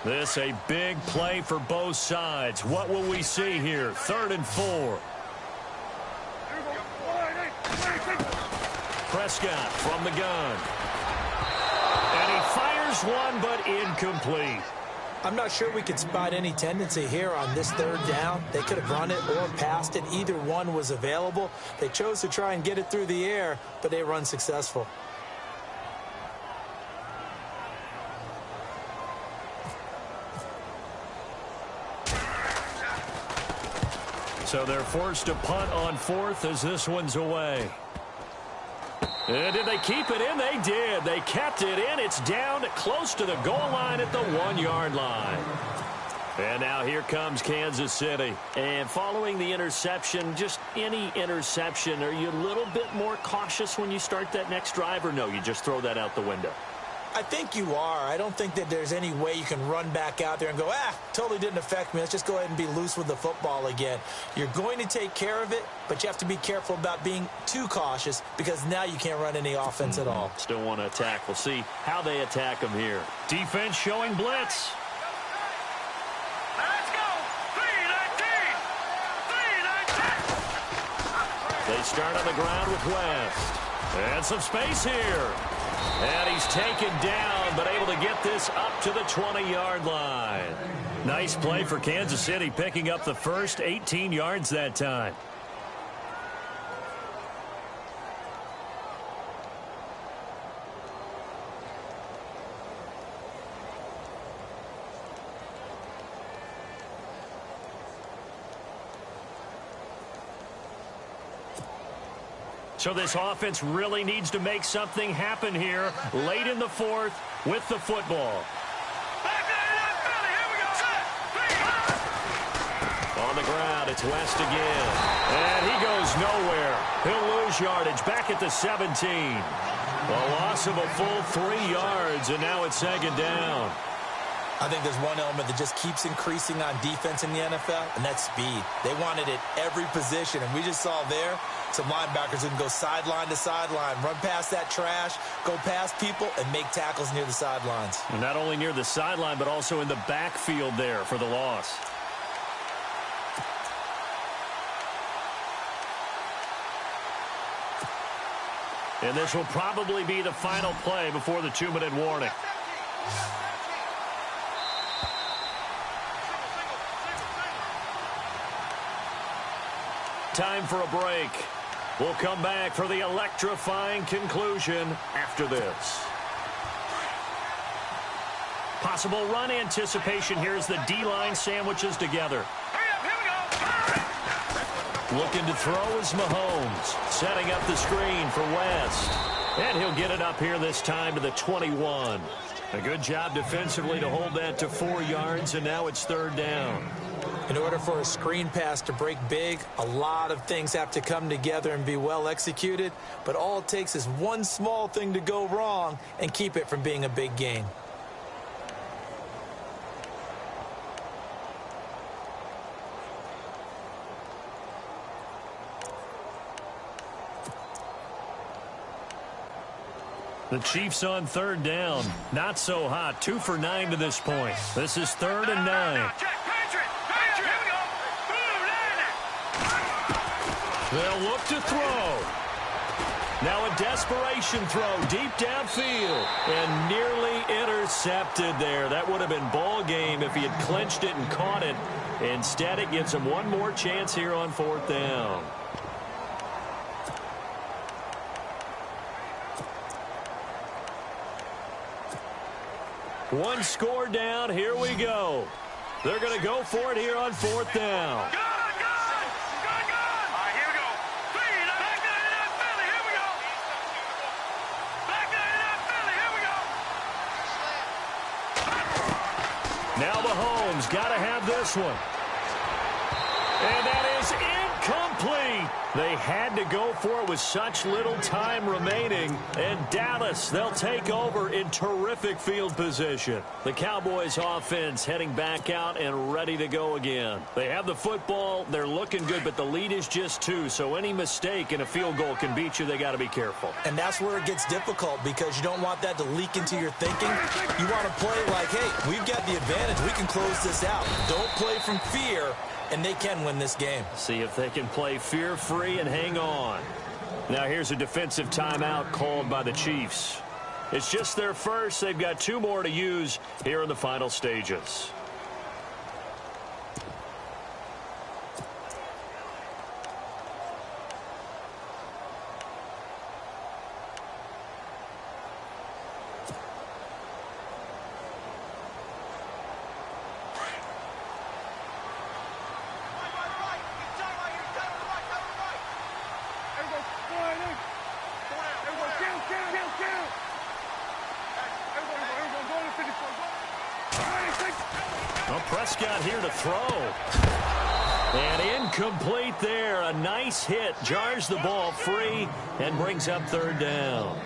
This a big play for both sides. What will we see here? 3rd and 4. Prescott from the gun. And he fires one, but incomplete. I'm not sure we could spot any tendency here on this 3rd down. They could have run it or passed it. Either one was available. They chose to try and get it through the air, but they run successful. So they're forced to punt on 4th as this one's away. And did they keep it in? They did. They kept it in. It's down close to the goal line at the 1-yard line. And now here comes Kansas City. And following the interception, just any interception, are you a little bit more cautious when you start that next drive, or no, you just throw that out the window? I think you are. I don't think that there's any way you can run back out there and go, totally didn't affect me. Let's just go ahead and be loose with the football again. You're going to take care of it, but you have to be careful about being too cautious because now you can't run any offense at all. Still want to attack. We'll see how they attack them here. Defense showing blitz. Let's go. 3-19. They start on the ground with West. And some space here. And he's taken down, but able to get this up to the 20-yard line. Nice play for Kansas City, picking up the first 18 yards that time. So this offense really needs to make something happen here late in the fourth with the football. On the ground, it's West again. And he goes nowhere. He'll lose yardage back at the 17. A loss of a full 3 yards, and now it's second down. I think there's one element that just keeps increasing on defense in the NFL, and that's speed. They want it at every position, and we just saw there some linebackers who can go sideline to sideline, run past that trash, go past people, and make tackles near the sidelines. And not only near the sideline, but also in the backfield there for the loss. And this will probably be the final play before the 2-minute warning. Time for a break. We'll come back for the electrifying conclusion after this. Possible run anticipation here as the D-line sandwiches together. Looking to throw is Mahomes. Setting up the screen for West. And he'll get it up here this time to the 21. A good job defensively to hold that to 4 yards, and now it's third down. In order for a screen pass to break big, a lot of things have to come together and be well executed, but all it takes is one small thing to go wrong and keep it from being a big gain. The Chiefs on third down. Not so hot. 2 for 9 to this point. This is 3rd and 9. They'll look to throw. Now a desperation throw deep downfield and nearly intercepted there. That would have been ball game if he had clinched it and caught it. Instead, it gives him one more chance here on 4th down. One score down. Here we go. They're going to go for it here on 4th down. Now Mahomes got to have this one. And that is incomplete. They had to go for it with such little time remaining. And Dallas, they'll take over in terrific field position. The Cowboys offense heading back out and ready to go again. They have the football. They're looking good, but the lead is just 2. So any mistake in a field goal can beat you. They got to be careful. And that's where it gets difficult because you don't want that to leak into your thinking. You want to play like, hey, we've got the advantage. We can close this out. Don't play from fear. And they can win this game. See if they can play fear-free and hang on. Now here's a defensive timeout called by the Chiefs. It's just their first. They've got 2 more to use here in the final stages. Prescott here to throw. And incomplete there. A nice hit. Jars the ball free and brings up 3rd down.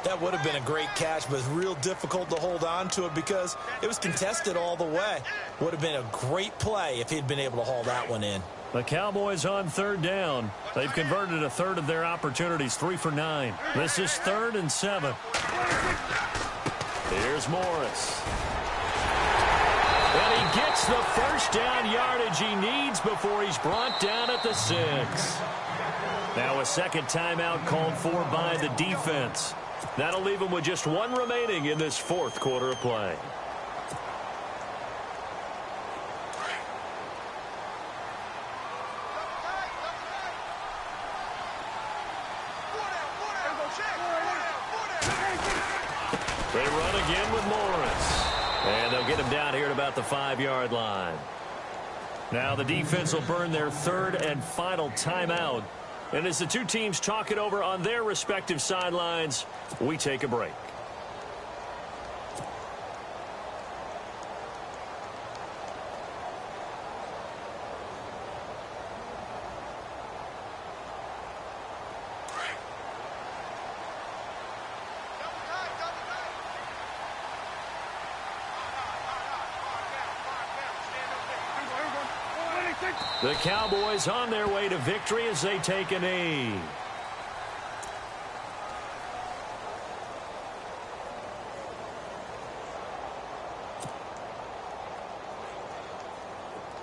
That would have been a great catch, but it's real difficult to hold on to it because it was contested all the way. Would have been a great play if he'd been able to haul that one in. The Cowboys on 3rd down. They've converted a third of their opportunities, 3 for 9. This is 3rd and 7. Here's Morris. And he gets the first down yardage he needs before he's brought down at the 6. Now a second timeout called for by the defense. That'll leave him with just 1 remaining in this 4th quarter of play. They run again with Morris. And they'll get him down here at about the 5-yard line. Now the defense will burn their 3rd and final timeout And as the two teams talk it over on their respective sidelines, we take a break. The Cowboys on their way to victory as they take a knee.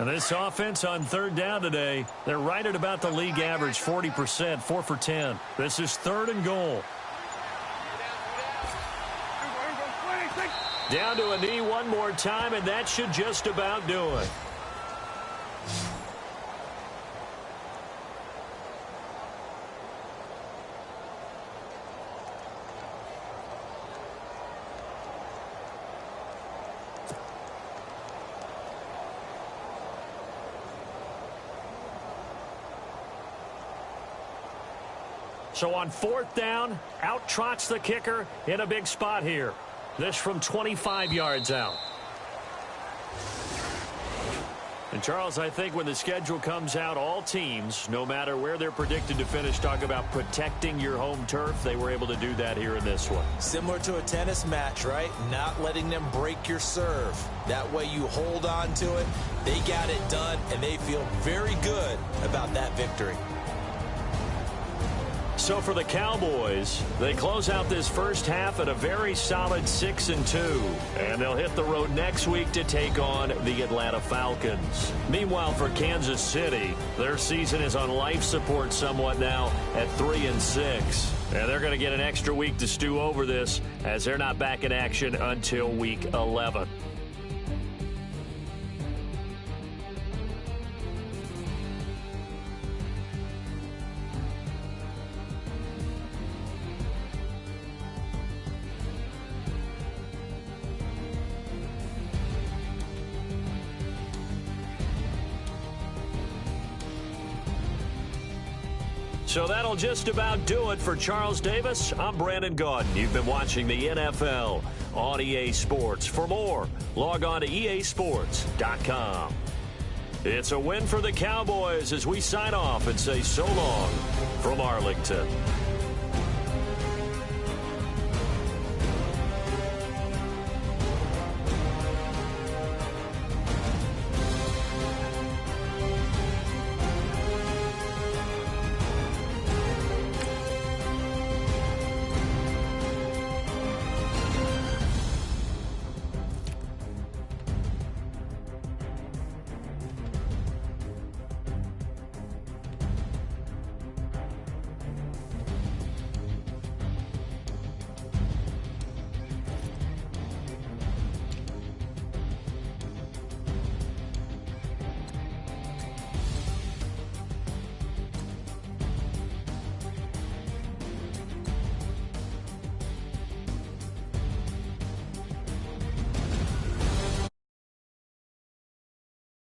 And this offense on third down today, they're right at about the league average, 40%, 4 for 10. This is 3rd and goal. Down to a knee one more time, and that should just about do it. So on 4th down, out trots the kicker in a big spot here. This from 25 yards out. And, Charles, I think when the schedule comes out, all teams, no matter where they're predicted to finish, talk about protecting your home turf. They were able to do that here in this one. Similar to a tennis match, right? Not letting them break your serve. That way you hold on to it. They got it done, and they feel very good about that victory. So for the Cowboys, they close out this first half at a very solid 6-2. And they'll hit the road next week to take on the Atlanta Falcons. Meanwhile, for Kansas City, their season is on life support somewhat now at 3-6. And they're going to get an extra week to stew over this as they're not back in action until week 11. So that'll just about do it for Charles Davis. I'm Brandon Gaudin. You've been watching the NFL on EA Sports. For more, log on to easports.com. It's a win for the Cowboys as we sign off and say so long from Arlington.